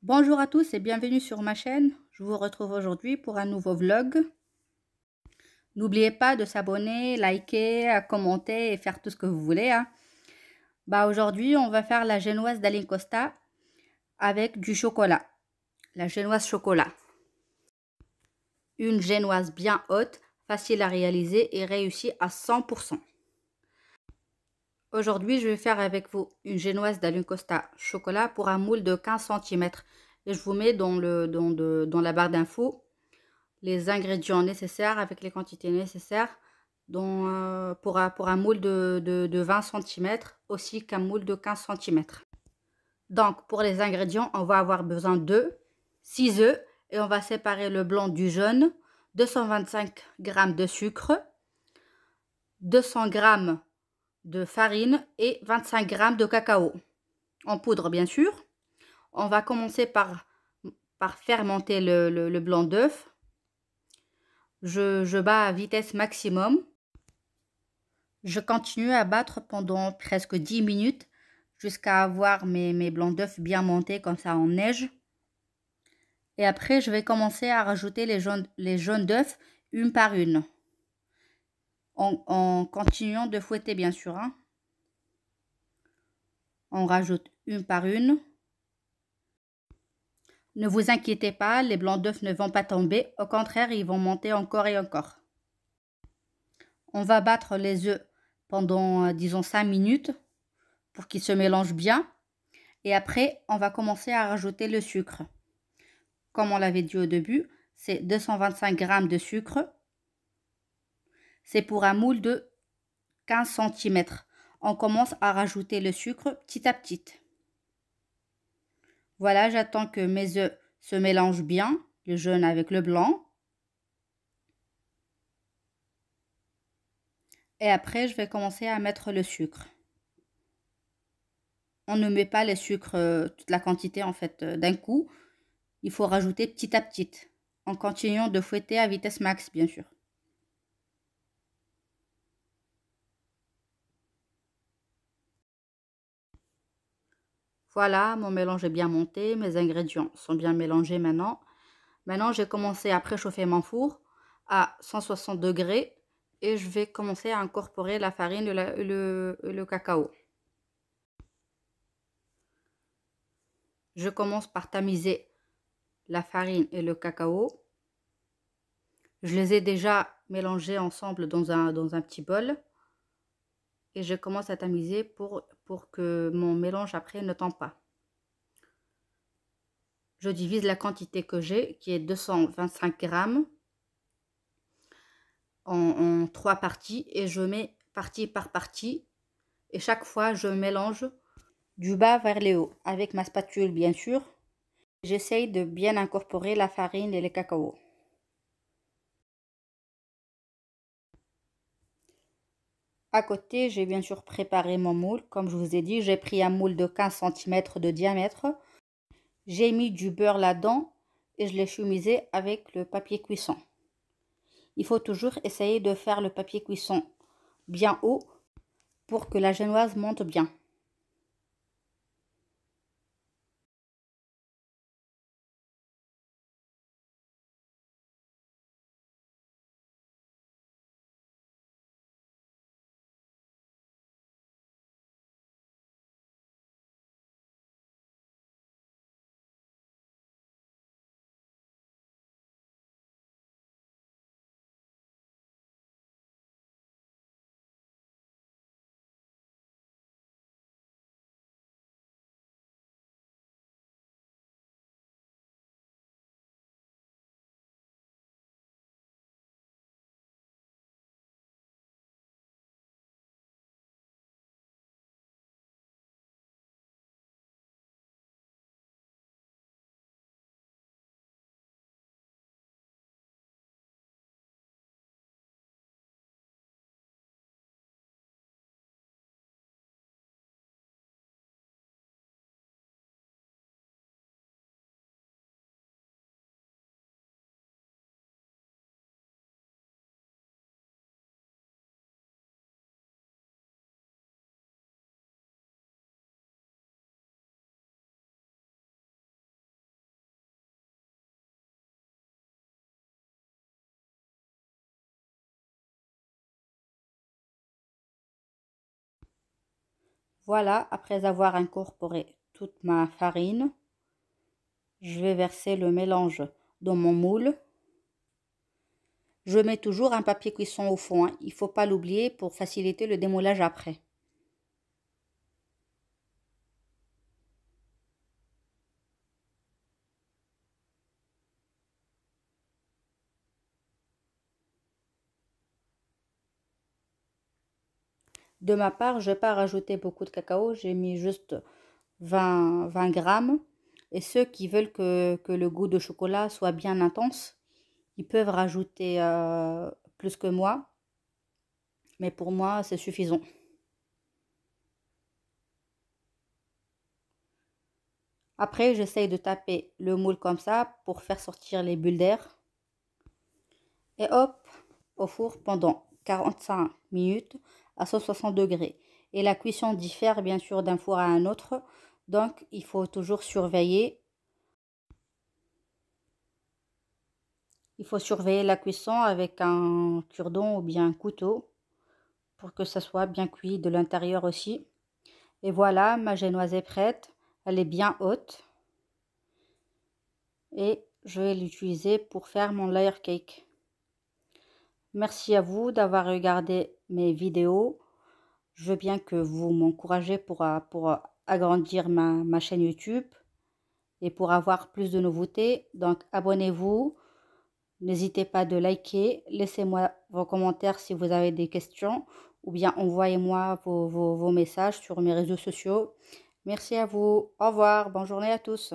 Bonjour à tous et bienvenue sur ma chaîne. Je vous retrouve aujourd'hui pour un nouveau vlog. N'oubliez pas de s'abonner, liker, commenter et faire tout ce que vous voulez. Aujourd'hui, on va faire la génoise d'Alain Costa avec du chocolat. La génoise chocolat. Une génoise bien haute, facile à réaliser et réussie à 100%. Aujourd'hui, je vais faire avec vous une génoise d'Alain Costa chocolat pour un moule de 15 cm. Et je vous mets dans la barre d'infos les ingrédients nécessaires avec les quantités nécessaires pour un moule de 20 cm aussi qu'un moule de 15 cm. Donc pour les ingrédients, on va avoir besoin de 6 œufs et on va séparer le blanc du jaune, 225 g de sucre, 200 g de farine et 25 g de cacao en poudre bien sûr. On va commencer par fermenter le blanc d'œuf. Je bats à vitesse maximum. Je continue à battre pendant presque 10 minutes jusqu'à avoir mes blancs d'œufs bien montés comme ça en neige. Et après, je vais commencer à rajouter les jaunes d'œufs une par une. En continuant de fouetter bien sûr. On rajoute une par une. Ne vous inquiétez pas, les blancs d'œufs ne vont pas tomber. Au contraire, ils vont monter encore et encore. On va battre les œufs pendant, disons, 5 minutes pour qu'ils se mélangent bien. Et après, on va commencer à rajouter le sucre. Comme on l'avait dit au début, c'est 225 g de sucre. C'est pour un moule de 15 cm. On commence à rajouter le sucre petit à petit. Voilà, j'attends que mes œufs se mélangent bien, le jaune avec le blanc. Et après, je vais commencer à mettre le sucre. On ne met pas le sucre, toute la quantité en fait d'un coup. Il faut rajouter petit à petit, en continuant de fouetter à vitesse max, bien sûr. Voilà, mon mélange est bien monté, mes ingrédients sont bien mélangés maintenant. Maintenant, j'ai commencé à préchauffer mon four à 160 degrés et je vais commencer à incorporer la farine et le cacao. Je commence par tamiser la farine et le cacao. Je les ai déjà mélangés ensemble dans un petit bol. Et je commence à tamiser pour que mon mélange après ne tombe pas. Je divise la quantité que j'ai, qui est 225 g, en 3 parties et je mets partie par partie. Et chaque fois, je mélange du bas vers le haut avec ma spatule, bien sûr. J'essaye de bien incorporer la farine et le cacao. À côté, j'ai bien sûr préparé mon moule. Comme je vous ai dit, j'ai pris un moule de 15 cm de diamètre. J'ai mis du beurre là-dedans et je l'ai chumisé avec le papier cuisson. Il faut toujours essayer de faire le papier cuisson bien haut pour que la génoise monte bien. Voilà, après avoir incorporé toute ma farine, je vais verser le mélange dans mon moule. Je mets toujours un papier cuisson au fond, hein. Il ne faut pas l'oublier pour faciliter le démoulage après. De ma part, je n'ai pas rajouté beaucoup de cacao, j'ai mis juste 20 grammes. Et ceux qui veulent que le goût de chocolat soit bien intense, ils peuvent rajouter plus que moi. Mais pour moi, c'est suffisant. Après, j'essaye de taper le moule comme ça pour faire sortir les bulles d'air. Et hop, au four pendant 45 minutes à 160 degrés. Et la cuisson diffère bien sûr d'un four à un autre. Donc, il faut toujours surveiller. Il faut surveiller la cuisson avec un cure-dent ou bien un couteau pour que ça soit bien cuit de l'intérieur aussi. Et voilà, ma génoise est prête. Elle est bien haute. Et je vais l'utiliser pour faire mon layer cake. Merci à vous d'avoir regardé mes vidéos. Je veux bien que vous m'encouragez pour agrandir ma chaîne YouTube et pour avoir plus de nouveautés. Donc abonnez-vous. N'hésitez pas de liker. Laissez-moi vos commentaires si vous avez des questions ou bien envoyez-moi vos messages sur mes réseaux sociaux. Merci à vous. Au revoir. Bonne journée à tous.